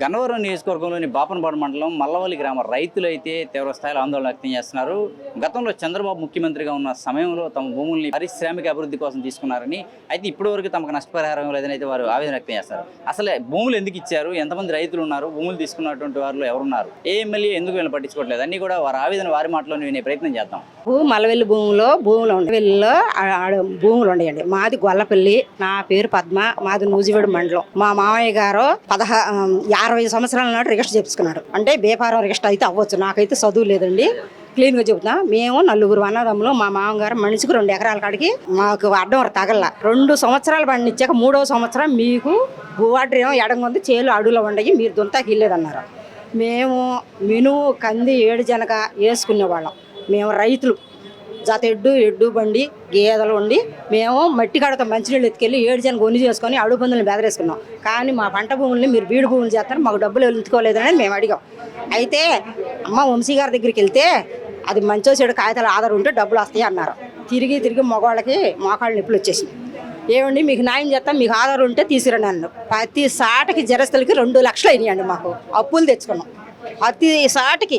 గన్నవరం నియోజకవర్గంలోని బాపనపాడు మండలం మల్లవల్లి గ్రామ రైతులు అయితే తీవ్ర స్థాయిలో ఆందోళన వ్యక్తం చేస్తున్నారు. గతంలో చంద్రబాబు ముఖ్యమంత్రిగా ఉన్న సమయంలో తమ భూముల్ని పారిశ్రామిక అభివృద్ధి కోసం తీసుకున్నారని, అయితే ఇప్పటివరకు తమకు నష్టపరిహారం లేదని అయితే వారు ఆవేదన వ్యక్తం చేస్తారు. అసలు భూములు ఎందుకు ఇచ్చారు, ఎంతమంది రైతులు ఉన్నారు, భూములు తీసుకున్నటువంటి వారిలో ఎవరున్నారు, ఏ ఎమ్మెల్యే ఎందుకు వీళ్ళు పట్టించుకోవట్లేదు అన్నీ కూడా వారి ఆవేదన వారి మాటలోనే వినే ప్రయత్నం చేద్దాం. మల్లవెల్లి భూములు ఉండవెల్లిలో భూములు ఉన్నాయండి. మాది గొల్లపల్లి, నా పేరు పద్మ, మాది నూజివీడు మండలం. మా మామయ్య గారు 60 సంవత్సరాల నాడు రిజిస్టర్ చేసుకున్నాడు. అంటే బేపారం రిజిస్టర్ అయితే అవ్వచ్చు, నాకైతే చదువు లేదండి, క్లీన్గా చెబుతున్నా. మేము 4 అన్నదమ్ములు, మా మామగారు మనిషికి 2 ఎకరాల కాడికి మాకు అడ్డం తగల 2 సంవత్సరాలు పండించాక 3వ సంవత్సరం మీకు భూవాటర్ ఏమో ఎడంగొంది, చేలు అడుగులో ఉండయి, మీరు దుంతాకి వెళ్ళేదన్నారు. మేము మినుము కంది ఏడుజనక వేసుకునేవాళ్ళం. మేము రైతులు, జత ఎడ్డు బండి గేదెలు ఉండి మేము మట్టి కాడతో మంచినీళ్ళు ఎత్తుకెళ్ళి 7 జన గొని చేసుకొని అడుగు పందులను బెదరేసుకున్నాం. కానీ మా పంట భూముల్ని మీరు బీడు భూములు చేస్తారు, మాకు డబ్బులు ఎత్తుకోలేదని మేము అడిగాం. అయితే అమ్మ వంశీ గారి దగ్గరికి వెళ్తే అది మంచో చెడు కాగితాలు ఆధారం ఉంటే డబ్బులు వస్తాయి అన్నారు. తిరిగి మగవాళ్ళకి మోకాళ్ళ నొప్పులు వచ్చేసింది. ఏమండి మీకు న్యాయం చేస్తాం, మీకు ఆధారం ఉంటే తీసుకురండి అన్ను. ప్రతి సాటకి జరస్తులకి 2 లక్షలు అయినాయండి. మాకు అప్పులు తెచ్చుకున్నాం ప్రతి సాటికి.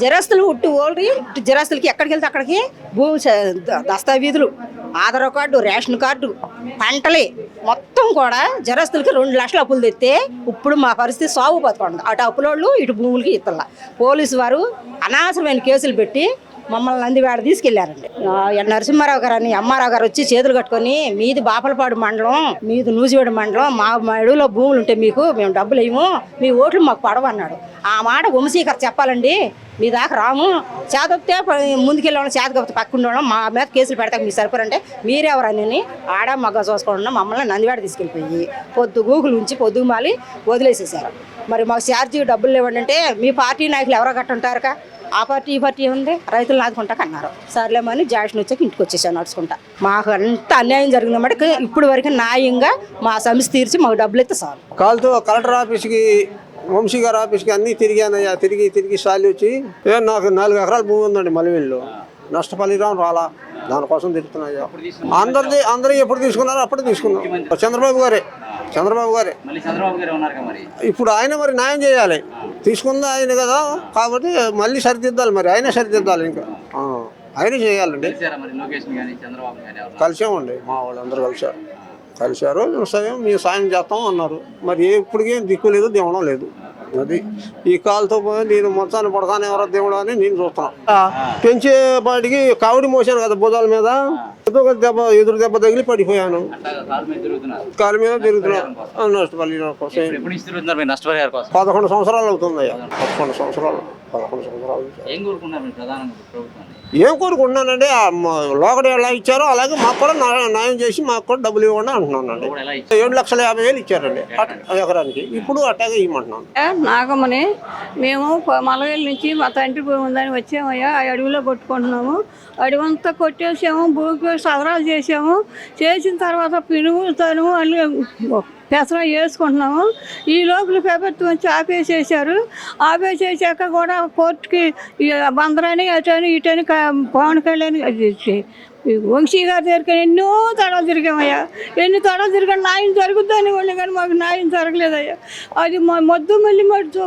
జరస్తులు ఉట్టి ఓల్రి జరస్తులకి ఎక్కడికి వెళ్తే అక్కడికి భూమి దస్తావీధులు, ఆధార్ కార్డు, రేషన్ కార్డు, పంటలే మొత్తం కూడా జరస్తులకి 2 లక్షల అప్పులు తెస్తే ఇప్పుడు మా పరిస్థితి సాగు బతకండి. అటు అప్పులోళ్ళు ఇటు భూములకి ఇత్తల్లా. పోలీసు వారు అనవసరమైన కేసులు పెట్టి మమ్మల్ని నందివాడ తీసుకెళ్లారండి. నరసింహారావు గారు అని అమ్మారావు గారు వచ్చి చేతులు కట్టుకొని, మీది బాపలపాడు మండలం, మీది నూజివేడు మండలం, మా అడవిలో భూములు ఉంటే మీకు మేము డబ్బులు వేయము, మీ ఓట్లు మాకు పడవ అన్నాడు. ఆ మాట వంశీకర్ చెప్పాలండి. మీ దాకా రాము, చేతొస్తే ముందుకెళ్ళే వాళ్ళం, చేతకపోతే పక్కన వాళ్ళం, మా మీద కేసులు పెడతాక మీరు సరిపోరంటే మీరెవరని ఆడ మగ్గ చూసుకోకుండా మమ్మల్ని నందివాడ తీసుకెళ్ళిపోయి గూగులు ఉంచి పొద్దుగు మాలి వదిలేసేసారు. మరి మాకు ఛార్జీ డబ్బులు లేవండి అంటే మీ పార్టీ నాయకులు ఎవరో గట్టుంటారుక, ఆ పార్టీ ఈ పార్టీ ఉంది, రైతులు నాదుకుంటాక అన్నారు. సర్లేమని జాక్షన్ వచ్చాక ఇంటికి వచ్చేసాను నడుచుకుంటా. మాకు అంత అన్యాయం జరిగిందన్నమాట. ఇప్పుడు వరకు న్యాయంగా మా సమస్య తీర్చి మాకు డబ్బులు అయితే చాలు. కాలుతో కలెక్టర్ ఆఫీస్కి, వంశీ గారి ఆఫీస్కి అన్నీ తిరిగానయ్యా. తిరిగి సాలి వచ్చి నాకు 4 ఎకరాల భూమి ఉందండి మల్లవెల్లిలో, నష్టపరిహారం రాలా, దానికోసం తిరుగుతున్నాయ్యా. అందరూ ఎప్పుడు తీసుకున్నారో అప్పుడే తీసుకున్నాం. చంద్రబాబు గారే ఇప్పుడు ఆయన మరి న్యాయం చేయాలి. తీసుకుందా ఆయన కదా, కాబట్టి మళ్ళీ సరిదిద్దాలి. మరి ఆయనే సరిదిద్దాలి, ఇంకా ఆయనే చేయాలండి. కలిసామండి, మా వాళ్ళు అందరూ కలిశారు. మేము సాయం చేస్తాం అన్నారు. మరి ఇప్పటికేం దిక్కు లేదు, దివడం లేదు. అది ఈ కాలుతో పోయి నేను మొత్తాన్ని పడతాను, ఎవరో దేవుడు అని నేను చూస్తున్నాను. పెంచేపాటికి కావిడి మోసాను కదా భుజాల మీద, ఎదురు దెబ్బ తగిలి పడిపోయాను. కాలు మీద తిరుగుతున్నాను నష్టపరిహారం కోసం. 11 సంవత్సరాలు అవుతుందయ్యా. 11 సంవత్సరాలు. ఏం కోరుకుంటున్నానండి, లోకడ ఎలా ఇచ్చారో అలాగే మాకు కూడా న్యాయం చేసి మాకు కూడా డబ్బులు ఇవ్వండి అంటున్నానండి. 7,50,000 ఇచ్చారండి ఎకరానికి, ఇప్పుడు అట్టాగే ఇవ్వమంటున్నాను. నాగమ్మని మేము మల్లవెల్లి నుంచి మా తండ్రి భూమి ఉందని వచ్చామయ్యా. ఆ అడవిలో కొట్టుకుంటున్నాము. అడవంతా కొట్టేసాము, భూమికి సదరాలు చేసాము. చేసిన తర్వాత తనుము అన్ని పెసర వేసుకుంటున్నాము. ఈ లోపల ప్రభుత్వం వచ్చి ఆపేసేసాక కూడా కోర్టుకి బందరని అటని ఇటని పవన్ కళ్యాణ్ వంశీ గారి దగ్గరికి ఎన్నో తడవలు తిరిగామయ్యా. ఎన్ని తడవలు తిరిగా న్యాయం జరుగుద్దని వాళ్ళు, కానీ మాకు న్యాయం జరగలేదయ్యా. అది మొద్దు మళ్ళీ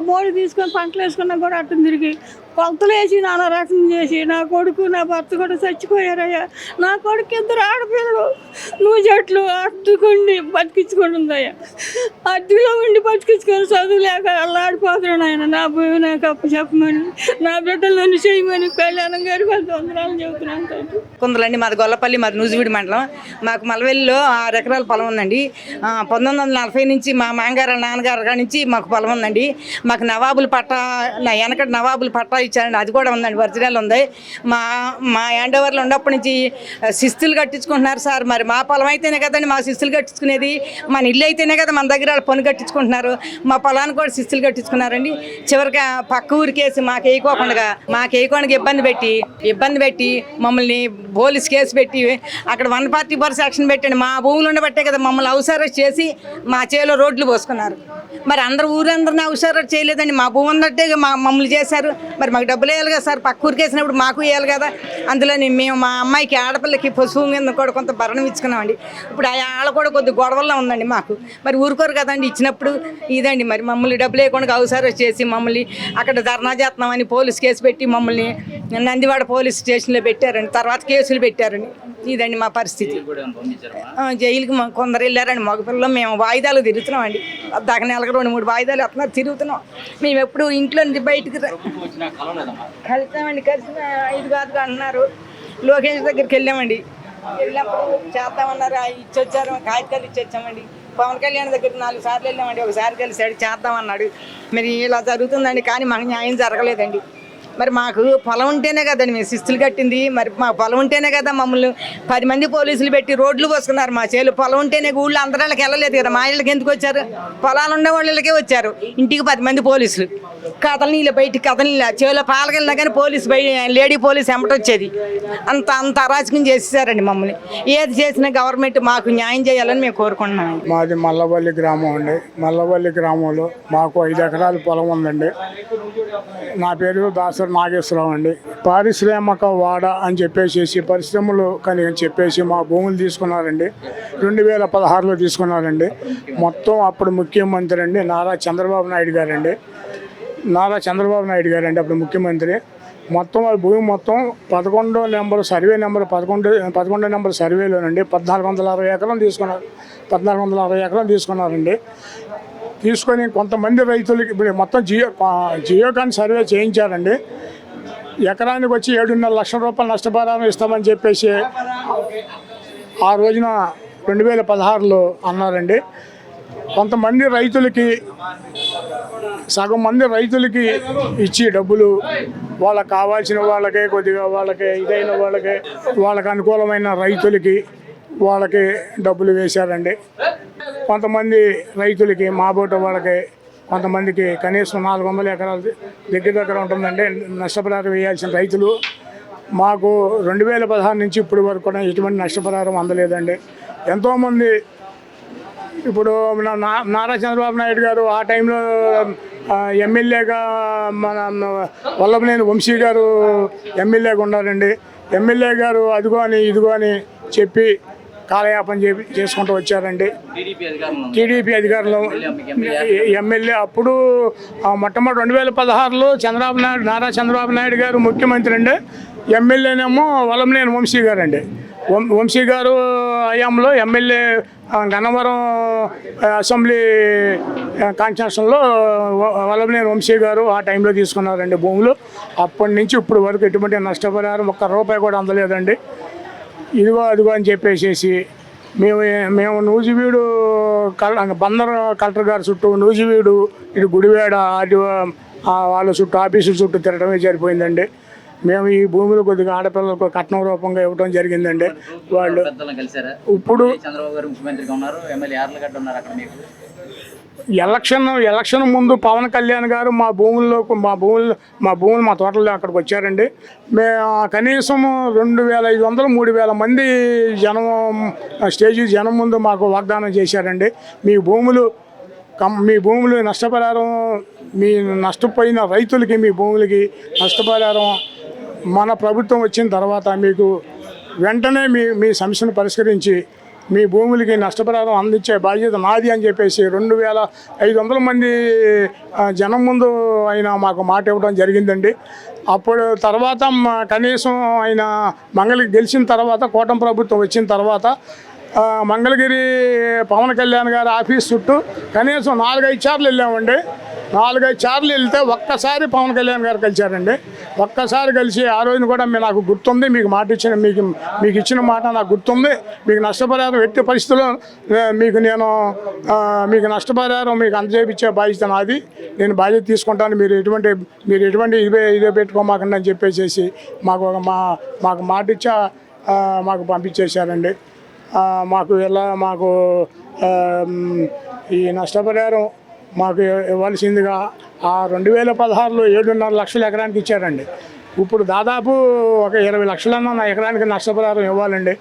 మోడి తీసుకొని పంటలు వేసుకున్నా కూడా అటు తిరిగి కొలతలు వేసి నానా రకం చేసి నా కొడుకు నా భర్త కూడా చచ్చిపోయారయ్యా. నా కొడుకు 2 ఆడపిల్లలు చెట్లు అట్టుకుండి బతికించుకుంటుందయ్యా. అడ్డులో ఉండి బతికించుకొని చదువు లేక అల్లాడిపోతున్నాను. ఆయన నా భూమి నాకు అప్పు చెప్పమని, నా బిడ్డలను చేయమని కళ్యాణం గారికి 10 వందనాలు చెబుతున్నాను. కుందలండి, మాది గొల్లపల్లి, మాది నూజివీడు మండలం. మాకు మల్లవెల్లిలో 6 ఎకరాల పొలం ఉందండి. 1940 నుంచి మా మామగారు నాన్నగారు నుంచి మాకు పొలం ఉందండి. మాకు నవాబుల పట్టా, వెనకటి నవాబుల పట్టా ఇచ్చారండి, అది కూడా ఉందండి, ఒరిజినల్ ఉంది. మా హ్యాండ్ ఓవర్లో ఉన్నప్పటి నుంచి శిస్తులు కట్టించుకుంటున్నారు సార్. మరి మా పొలం అయితేనే కదండి మా శిస్తులు కట్టించుకునేది, మన ఇల్లు అయితేనే కదా మన దగ్గర పన్ను కట్టించుకుంటున్నారు. మా పొలానికి కూడా శిస్తులు కట్టించుకున్నారండి. చివరికి పక్క ఊరికేసి మాకు వేయకుండా ఇబ్బంది పెట్టి మమ్మల్ని పోలీస్ కేసు పెట్టి అక్కడ 144 సెక్షన్ పెట్టండి. మా భూములు ఉండబట్టే కదా మమ్మల్ని అవసరం చేసి మా చేలో రోడ్లు పోసుకున్నారు. మరి ఊరందరినీ అవసరం చేయలేదండి, మా భూమి ఉన్నట్టే మమ్మల్ని చేశారు. మరి మాకు డబ్బులు వేయాలి కదా సార్, పక్క ఊరికి వేసినప్పుడు మాకు వేయాలి కదా. అందులో మేము మా అమ్మాయికి ఆడపిల్లకి పశువు మీద కూడా కొంత భరణం ఇచ్చుకున్నాం. చేసుకున్నామండి. ఇప్పుడు వాళ్ళ కూడా కొద్ది గొడవల్లో ఉందండి మాకు. మరి ఊరుకోరు కదండి ఇచ్చినప్పుడు. ఇదండి మరి మమ్మల్ని డబ్బులు లేకుండా అవసరం చేసి మమ్మల్ని అక్కడ ధర్నా చేస్తున్నామని పోలీస్ కేసు పెట్టి మమ్మల్ని నందివాడ పోలీస్ స్టేషన్లో పెట్టారండి. తర్వాత కేసులు పెట్టారండి. ఇదండి మా పరిస్థితి. జైలుకి కొందరు వెళ్ళారండి. మగపిల్లలు మేము వాయిదాలు తిరుగుతున్నామండి. దాకా నెలకు 2-3 వాయిదాలు వస్తున్నారు, తిరుగుతున్నాం. మేము ఎప్పుడు ఇంట్లో నుంచి బయటికి కలిసామండి. కలిసిన 5 కాదు అంటున్నారు. లోకేష్ దగ్గరికి వెళ్ళామండి. వెళ్ళినప్పుడు చేద్దామన్నారు, ఇచ్చొచ్చారు, కాగితాలు ఇచ్చొచ్చామండి. పవన్ కళ్యాణ్ దగ్గరికి 4 సార్లు వెళ్ళామండి. ఒకసారి కలిసాడు, చేద్దామన్నాడు. మరి ఇలా జరుగుతుందండి, కానీ మాకు న్యాయం జరగలేదండి. మరి మాకు పొలం ఉంటేనే కదండి మేము శిస్తులు కట్టింది. మరి మా పొలం ఉంటేనే కదా మమ్మల్ని 10 మంది పోలీసులు పెట్టి రోడ్లు పోసుకున్నారు. మా చేలు పొలం ఉంటేనే ఊళ్ళో అందరికి వెళ్ళలేదు కదా. మా ఇళ్ళకి ఎందుకు వచ్చారు? పొలాలు ఉండే వాళ్ళకే వచ్చారు. ఇంటికి 10 మంది పోలీసులు. కథనీళ్ళు బయటికి కథనీళ్ళు చేలో పాలకెళ్ళినా కానీ పోలీసు లేడీ పోలీసు వచ్చేది. అంత అరాచకం చేసేసారండి మమ్మల్ని. ఏది చేసినా గవర్నమెంట్ మాకు న్యాయం చేయాలని మేము కోరుకుంటున్నాం. మాది మల్లవల్లి గ్రామం అండి. మల్లవల్లి గ్రామంలో మాకు 5 ఎకరాల పొలం ఉందండి. నా పేరు దాసరి నాగేశ్వరరావు అండి. పారిశ్రామిక వాడ అని చెప్పేసి పరిశ్రమలు కానీ చెప్పేసి మా భూములు తీసుకున్నారండి. 2016లో తీసుకున్నారండి. మొత్తం అప్పుడు ముఖ్యమంత్రి అండి నారా చంద్రబాబు నాయుడు గారండి. అప్పుడు ముఖ్యమంత్రి. మొత్తం ఆ భూమి మొత్తం 11వ నెంబర్ సర్వే నెంబర్ 11 నెంబర్ సర్వేలోనండి 1460 ఎకరం తీసుకున్నారు. 1460 ఎకరం తీసుకున్నారండి. తీసుకొని కొంతమంది రైతులకి ఇప్పుడు మొత్తం జియోకాన్ సర్వే చేయించారండి. ఎకరానికి వచ్చి 7.5 లక్షల రూపాయలు నష్టపరిహారం ఇస్తామని చెప్పేసి ఆ రోజున 2016లో అన్నారండి. కొంతమంది రైతులకి సగం మంది రైతులకి ఇచ్చి డబ్బులు వాళ్ళకి కావాల్సిన వాళ్ళకే కొద్దిగా వాళ్ళకి ఇదైన వాళ్ళకి అనుకూలమైన రైతులకి వాళ్ళకి డబ్బులు వేశారండి. కొంతమంది రైతులకి మాబోట వాళ్ళకి కొంతమందికి కనీసం 400 ఎకరాలు దగ్గర ఉంటుందండి నష్టపరిహారం వేయాల్సిన రైతులు. మాకు 2016 నుంచి ఇప్పటి వరకు కూడా ఎటువంటి నష్టపరిహారం అందలేదండి. ఎంతోమంది ఇప్పుడు నారా చంద్రబాబు నాయుడు గారు ఆ టైంలో ఎమ్మెల్యేగా మన వల్లభనేని వంశీ గారు ఎమ్మెల్యేగా ఉన్నారండి. ఎమ్మెల్యే గారు అదిగో అని ఇదిగో అని చెప్పి కాలయాపన చేసుకుంటూ వచ్చారండి. టీడీపీ అధికారంలో ఎమ్మెల్యే అప్పుడు మొట్టమొదటి 2016లో నారా చంద్రబాబు నాయుడు గారు ముఖ్యమంత్రి అండి. ఎమ్మెల్యేనేమో వల్లభనేని వంశీ గారు అండి. వంశీ గారు హయాంలో ఎమ్మెల్యే గన్నవరం అసెంబ్లీ కాన్స్టిట్యూషన్లో వల్లభనేని వంశీ గారు ఆ టైంలో తీసుకున్నారండి భూములు. అప్పటి నుంచి ఇప్పుడు వరకు ఎటువంటి నష్టపరిహారం 1 రూపాయి కూడా అందలేదండి. ఇదిగో అదిగో అని చెప్పేసి మేము నూజివీడు బందర్ కలెక్టర్ గారి చుట్టూ నూజివీడు ఇటు గుడివేడ అటు వాళ్ళ చుట్టూ ఆఫీసుల చుట్టూ తిరగడమే సరిపోయిందండి. మేము ఈ భూములు కొద్దిగా ఆడపిల్లలకు కట్నం రూపంగా ఇవ్వడం జరిగిందండి. వాళ్ళు ఇప్పుడు ఎలక్షన్ ముందు పవన్ కళ్యాణ్ గారు మా భూములు మా తోటల్లో అక్కడికి వచ్చారండి. కనీసం 2500 3000 మంది జనం ముందు మాకు వాగ్దానం చేశారండి. మీ భూములు నష్టపరిహారం మీ నష్టపోయిన రైతులకి మీ భూములకి నష్టపరిహారం మన ప్రభుత్వం వచ్చిన తర్వాత మీకు వెంటనే మీ సమస్యను పరిష్కరించి మీ భూములకి నష్టపరిహారం అందించే బాధ్యత నాది అని చెప్పేసి 2500 మంది జనం ముందు ఆయన మాకు మాట ఇవ్వడం జరిగిందండి. అప్పుడు తర్వాత కనీసం ఆయన మంగళగిరి గెలిచిన తర్వాత కూటమి ప్రభుత్వం వచ్చిన తర్వాత మంగళగిరి పవన్ కళ్యాణ్ గారి ఆఫీస్ చుట్టూ కనీసం 4-5 సార్లు వెళ్ళామండి. 4-5 సార్లు వెళ్తే ఒక్కసారి పవన్ కళ్యాణ్ గారు కలిశారండి. ఒక్కసారి కలిసి ఆ రోజున కూడా నాకు గుర్తుంది, మీకు మాట ఇచ్చిన మీకు ఇచ్చిన మాట నాకు గుర్తుంది, మీకు నష్టపరిహారం ఎట్టి పరిస్థితుల్లో మీకు నష్టపరిహారం మీకు అందజేపించే బాధ్యత నాది, నేను బాధ్యత తీసుకుంటాను, మీరు ఎటువంటి ఇదే పెట్టుకోమాకండి అని చెప్పేసి మాకు మాట ఇచ్చా మాకు పంపించేశారండి. మాకు ఈ నష్టపరిహారం మాకు ఇవ్వాల్సిందిగా ఆ 2016లో 7.5 లక్షల ఎకరానికి ఇచ్చారండి. ఇప్పుడు దాదాపు ఒక 20 లక్షలన్నా నా ఎకరానికి నష్టపరిహారం ఇవ్వాలండి.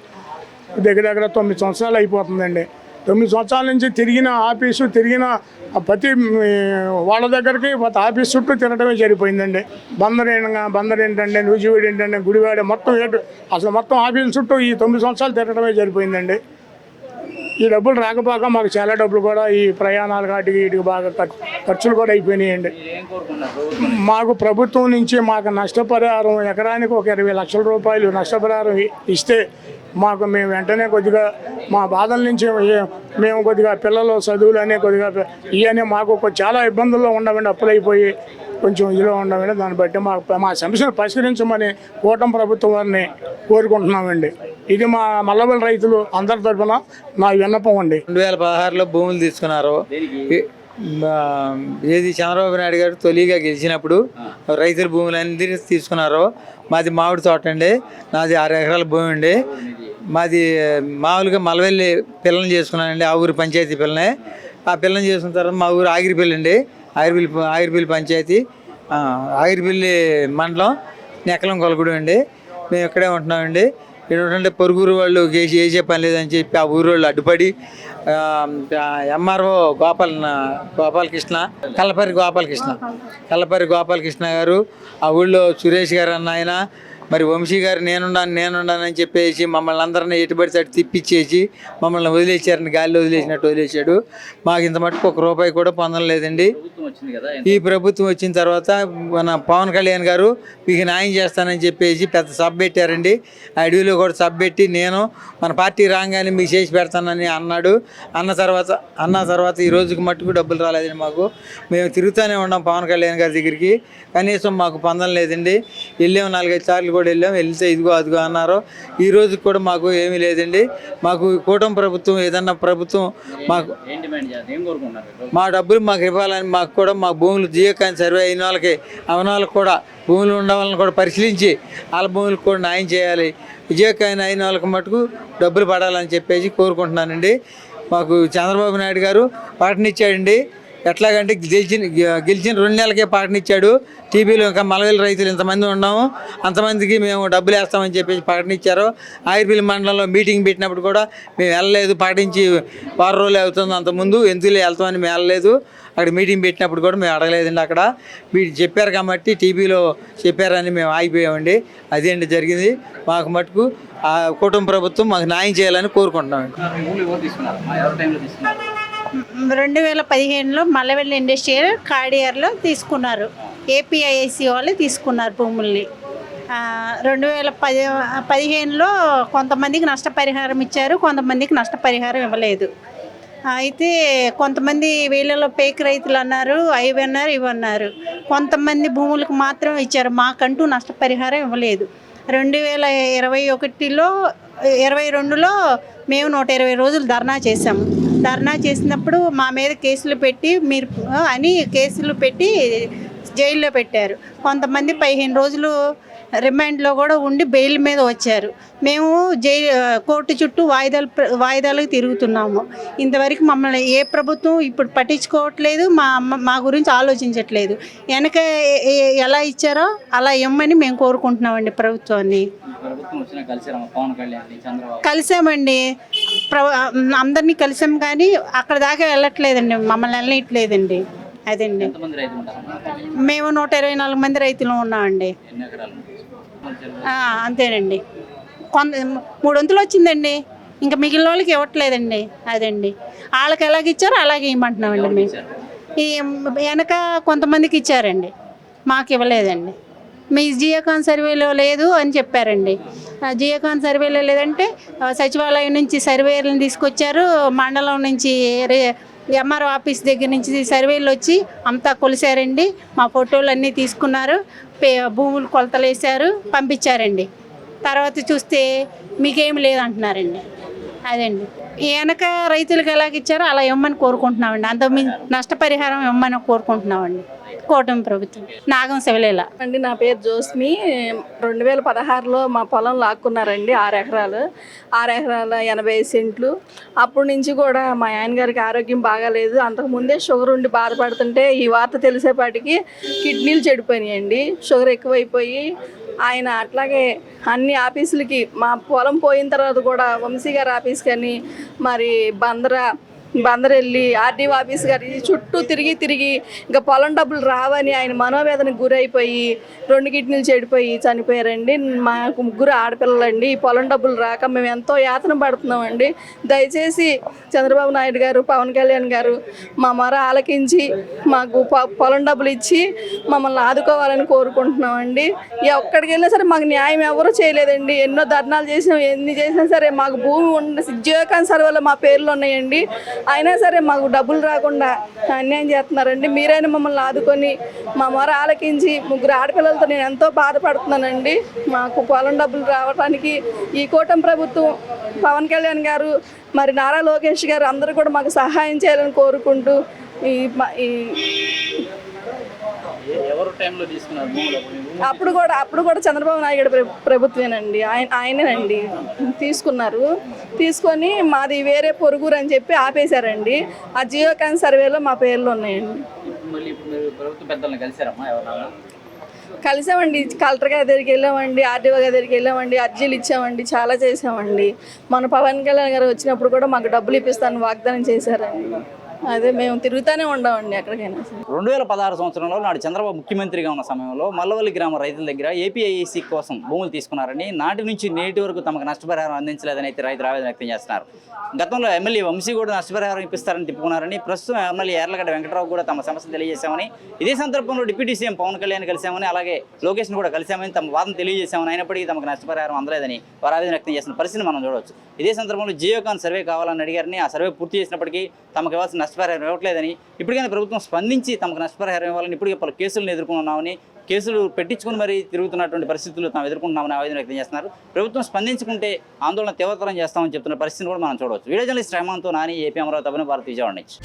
దగ్గర 9 సంవత్సరాలు అయిపోతుందండి. 9 సంవత్సరాల నుంచి తిరిగిన ప్రతి వాళ్ళ దగ్గరికి ఆఫీస్ చుట్టూ తిరగడమే సరిపోయిందండి. బందర్ ఏంటంటే నూజివీడు ఏంటంటే గుడివాడ మొత్తం ఆఫీస్ చుట్టూ ఈ 9 సంవత్సరాలు తిరగడమే సరిపోయిందండి. ఈ డబ్బులు రాకపోక మాకు చాలా డబ్బులు కూడా ఈ ప్రయాణాలు వాటికి వీటికి బాగా ఖర్చులు కూడా అయిపోయినాయండి. మాకు ప్రభుత్వం నుంచి మాకు నష్టపరిహారం ఎకరానికి ఒక 20 లక్షల రూపాయలు నష్టపరిహారం ఇస్తే మాకు మేము వెంటనే కొద్దిగా మా బాధల నుంచి మేము కొద్దిగా పిల్లలు చదువులు అనే కొద్దిగా ఇవన్నీ మాకు చాలా ఇబ్బందుల్లో ఉండవండి, అప్పులైపోయి కొంచెం ఇదిలో ఉండవండి. దాన్ని బట్టి మా సమస్యను పరిష్కరించమని కూటమి ప్రభుత్వం వారిని కోరుకుంటున్నామండి. ఇది మా మల్లవల్లి రైతులు అందరి తరఫున నా విన్నపం అండి. 2016లో భూములు తీసుకున్నారు. ఏది చంద్రబాబు నాయుడు గారు తొలిగా గెలిచినప్పుడు రైతుల భూములన్నీ తీసుకున్నారు. మాది మామిడి తోట అండి, నాది 6 ఎకరాల భూమి అండి. మాది మామూలుగా మల్లవల్లి పిల్లని చేసుకున్నానండి, ఆ ఊరు పంచాయతీ పిల్లని. ఆ పిల్లని చేసుకున్న తర్వాత మా ఊరు ఆగిరిపల్లి అండి, ఆగిరిపల్లి పంచాయతీ, ఆగిరిపల్లి మండలం, నెక్కలం కొలగూడెం అండి. మేము ఇక్కడే ఉంటున్నామండి. ఏంటంటే పొరుగురు వాళ్ళు వేసే పని లేదని చెప్పి ఆ ఊరు వాళ్ళు అడ్డుపడి ఎంఆర్ఓ గోపాలకృష్ణ కల్లపర్రి గోపాలకృష్ణ గారు, ఆ ఊళ్ళో సురేష్ గారు అన్న ఆయన, మరి వంశీ గారు నేనున్నానని చెప్పేసి మమ్మల్ని అందరినీ ఎటుబడితే అటు తిప్పిచ్చేసి మమ్మల్ని వదిలేసారని గాలిలో వదిలేసాడు. మాకు ఇంత మటుకు 1 రూపాయి కూడా పొందలేదండి. ఈ ప్రభుత్వం వచ్చిన తర్వాత మన పవన్ కళ్యాణ్ గారు మీకు న్యాయం చేస్తానని చెప్పేసి పెద్ద సభ పెట్టారండి. ఆ అడవిలో కూడా సభ పెట్టి నేను మన పార్టీ రాగానే మీకు చేసి పెడతానని అన్నాడు. అన్న తర్వాత ఈ రోజుకి మట్టుకు డబ్బులు రాలేదండి మాకు. మేము తిరుగుతూనే ఉన్నాం పవన్ కళ్యాణ్ గారి దగ్గరికి, కనీసం మాకు పొందలేదండి. వెళ్ళాము 4-5 సార్లు కూడా వెళ్తే ఇదిగో అదిగో అన్నారు. ఈ రోజుకి కూడా మాకు ఏమీ లేదండి. మాకు కూటమి ప్రభుత్వం ఏదన్నా ప్రభుత్వం మాకు మా డబ్బులు మాకు ఇవ్వాలని, మాకు కూడా మా భూములు జియోకాన్ సర్వే అయిన వాళ్ళకి అవన వాళ్ళకి కూడా భూములు ఉండవాలని కూడా పరిశీలించి వాళ్ళ భూములకు కూడా న్యాయం చేయాలి. జియోకాన్ అయిన వాళ్ళకి మటుకు డబ్బులు పడాలని చెప్పేసి కోరుకుంటున్నానండి. మాకు చంద్రబాబు నాయుడు గారు పాటనిచ్చాడండి. ఎట్లాగంటే గెలిచిన 2 నెలలకే పాటనిచ్చాడు. టీవీలో ఇంకా మల్లవల్లి రైతులు ఇంతమంది ఉన్నాము, అంతమందికి మేము డబ్బులు వేస్తామని చెప్పేసి పాటనిచ్చారు. ఆగిరిపల్లి మండలంలో మీటింగ్ పెట్టినప్పుడు కూడా మేము వెళ్ళలేదు, పాటించి 6 రోజులు అవుతుంది. అంతకుముందు ఎందుకు వెళ్తామని మేము వెళ్ళలేదు. అక్కడ మీటింగ్ పెట్టినప్పుడు కూడా మేము అడగలేదండి. అక్కడ మీరు చెప్పారు కాబట్టి టీవీలో చెప్పారని మేము ఆగిపోయామండి. అదే అండి జరిగింది. మాకు మటుకు ఆ కుటుంబ ప్రభుత్వం మాకు న్యాయం చేయాలని కోరుకుంటున్నామండి. 2015లో మల్లవల్లి ఇండస్ట్రియల్ కాడియర్లో తీసుకున్నారు. ఏపీఐఐసి వాళ్ళు తీసుకున్నారు భూముల్ని. 2015లో కొంతమందికి నష్టపరిహారం ఇచ్చారు, కొంతమందికి నష్టపరిహారం ఇవ్వలేదు. అయితే కొంతమంది వీళ్ళలో పేక్ రైతులు అన్నారు, అవి అన్నారు, ఇవి అన్నారు. కొంతమంది భూములకు మాత్రం ఇచ్చారు, మాకంటూ నష్టపరిహారం ఇవ్వలేదు. 2022లో మేము 120 రోజులు ధర్నా చేశాము. ధర్నా చేసినప్పుడు మా మీద కేసులు పెట్టి కేసులు పెట్టి జైల్లో పెట్టారు. కొంతమంది 15 రోజులు రిమాండ్లో కూడా ఉండి బెయిల్ మీద వచ్చారు. మేము కోర్టు చుట్టూ వాయిదాలకు తిరుగుతున్నాము. ఇంతవరకు మమ్మల్ని ఏ ప్రభుత్వం ఇప్పుడు పట్టించుకోవట్లేదు, మా గురించి ఆలోచించట్లేదు. వెనక ఎలా ఇచ్చారో అలా ఇమ్మని మేము కోరుకుంటున్నామండి ప్రభుత్వాన్ని. కలిసామండి, అందరినీ కలిసాం, కానీ అక్కడ దాకా వెళ్ళట్లేదండి, మమ్మల్ని వెళ్ళట్లేదండి. అదండి, మేము 124 మంది రైతులు ఉన్నామండి. అంతేనండి, 3 వంతులు వచ్చిందండి. ఇంకా మిగిలిన వాళ్ళకి ఇవ్వట్లేదండి. అదండి, వాళ్ళకి ఎలాగ ఇచ్చారో అలాగే ఇవ్వమంటున్నామండి. మేము ఈ వెనక కొంతమందికి ఇచ్చారండి, మాకు ఇవ్వలేదండి. మీ జియోకాన్ సర్వేలో లేదు అని చెప్పారండి. జియోకాన్ సర్వేలో లేదంటే సచివాలయం నుంచి సర్వేలను తీసుకొచ్చారు, మండలం నుంచి ఎంఆర్ఓ ఆఫీస్ దగ్గర నుంచి సర్వేలు వచ్చి అంతా కొలిసారండి. మా ఫోటోలు అన్నీ తీసుకున్నారు, భూములు కొలతలు వేశారు, పంపించారండి. తర్వాత చూస్తే మీకేం లేదంటున్నారండి. అదండి, వెనక రైతులకు ఎలాగ ఇచ్చారో అలా ఇవ్వమని కోరుకుంటున్నామండి. అంత నష్టపరిహారం ఇవ్వమని కోరుకుంటున్నామండి కూటమి ప్రభుత్వం. నాగం శివలీల అండి, నా పేరు జోస్మి. 2016లో మా పొలం లాక్కున్నారండి, 6 ఎకరాలు 80 సెంట్లు. అప్పటి నుంచి కూడా మా ఆయన గారికి ఆరోగ్యం బాగాలేదు. అంతకుముందే షుగర్ ఉండి బాధపడుతుంటే ఈ వార్త తెలిసేపాటికి కిడ్నీలు చెడిపోయినాయండి. షుగర్ ఎక్కువైపోయి ఆయన అట్లాగే అన్ని ఆఫీసులకి, మా పొలం పోయిన తర్వాత కూడా వంశీ గారి ఆఫీస్ కానీ, మరి బందరా బందరెళ్ళి ఆర్డీఓ ఆఫీస్ గారి చుట్టూ తిరిగి ఇంకా పొలం డబ్బులు రావని ఆయన మనోవేదనకు గురైపోయి 2 కిడ్నీలు చెడిపోయి చనిపోయారండి. మాకు 3 ఆడపిల్లలండి. ఈ పొలం డబ్బులు రాక మేము ఎంతో యాతన పడుతున్నామండి. దయచేసి చంద్రబాబు నాయుడు గారు, పవన్ కళ్యాణ్ గారు మా మొర ఆలకించి మాకు పొలం డబ్బులు ఇచ్చి మమ్మల్ని ఆదుకోవాలని కోరుకుంటున్నామండి. ఎక్కడికి వెళ్ళినా సరే మాకు న్యాయం ఎవరూ చేయలేదండి. ఎన్నో ధర్నాలు చేసినాం, ఎన్ని చేసినా సరే మాకు భూమి జియోకాన్ సర్వేలో మా పేర్లు ఉన్నాయండి. అయినా సరే మాకు డబ్బులు రాకుండా అన్యాయం చేస్తున్నారండి. మీరైనా మమ్మల్ని ఆదుకొని మా మొర ఆలకించి 3 ఆడపిల్లలతో నేను ఎంతో బాధపడుతున్నానండి. మాకు పొలం డబ్బులు రావడానికి ఈ కూటమి ప్రభుత్వం, పవన్ కళ్యాణ్ గారు, మరి నారా లోకేష్ గారు అందరూ కూడా మాకు సహాయం చేయాలని కోరుకుంటూ ఎవరు టైంలో తీసుకున్నారు అప్పుడు కూడా చంద్రబాబు నాయుడు ప్రభుత్వేనండి. ఆయనేనండి తీసుకొని మాది వేరే పొరుగురు అని చెప్పి ఆపేశారండి. ఆ జియోకాన్ సర్వేలో మా పేర్లు ఉన్నాయండి. ప్రభుత్వ పెద్దలను కలిసారమ్మా ఎవరన్నా? కలిసామండి. కలెక్టర్ గారి దగ్గరికి వెళ్ళామండి, ఆర్డీఓ గారి దగ్గరికి వెళ్ళామండి, అర్జీలు ఇచ్చామండి, చాలా చేసామండి. మన పవన్ కళ్యాణ్ గారు వచ్చినప్పుడు కూడా మాకు డబ్బులు ఇప్పిస్తాను వాగ్దానం చేశారండి. అదే మేము తిరుగుతూనే ఉండమండి ఎక్కడికైనా. 2016 సంవత్సరంలో నాడు చంద్రబాబు ముఖ్యమంత్రిగా ఉన్న సమయంలో మల్లవల్లి గ్రామ రైతుల దగ్గర ఏపీఐఏసీ కోసం భూములు తీసుకున్నారని, నాటి నుంచి నేటి వరకు తమకు నష్టపరిహారం అందించలేదని అయితే రైతులు ఆవేదన వ్యక్తం చేస్తున్నారు. గతంలో ఎమ్మెల్యే వంశీ కూడా నష్టపరిహారం ఇప్పిస్తారని తిప్పుకున్నారని, ప్రస్తుతం ఎమ్మెల్యే యార్లగడ్డ వెంకటరావు కూడా తమ సమస్యలు తెలియజేశామని, ఇదే సందర్భంలో డిప్యూటీ సీఎం పవన్ కళ్యాణ్ కలిశామని, అలాగే లోకేష్ను కూడా కలిశామని తమ వాదన తెలియజేశామని, అయినప్పటికీ తమకు నష్టపరిహారం అందలేదని వారు ఆవేదన వ్యక్తం చేసిన పరిస్థితిని మనం చూడవచ్చు. ఇదే సందర్భంలో జియోకాన్ సర్వే కావాలని అడిగారని, ఆ సర్వే పూర్తి చేసినప్పటికీ తమకు ఇవ్వాల్సిన నష్టపరిహారం ఇవ్వట్లేదని, ఇప్పటికైనా ప్రభుత్వం స్పందించి తమకు నష్టపరిహారం ఇవ్వాలని, ఇప్పటికే పలు కేసులను ఎదుర్కొన్నామని, కేసులు పెట్టించుకుని మరీ తిరుగుతున్నటువంటి పరిస్థితులు తాము ఎదుర్కొంటున్నామని ఆవేదన వ్యక్తం చేస్తున్నారు. ప్రభుత్వం స్పందించుకుంటే ఆందోళన తీవ్రతరం చేస్తామని చెప్తున్న పరిస్థితిని కూడా మనం చూడవచ్చు. వీడియో జర్నలిస్ట్ రెహమాన్తో నాని, ఏపీ అమరావతి, భారత్, విజయవాడ నుంచి.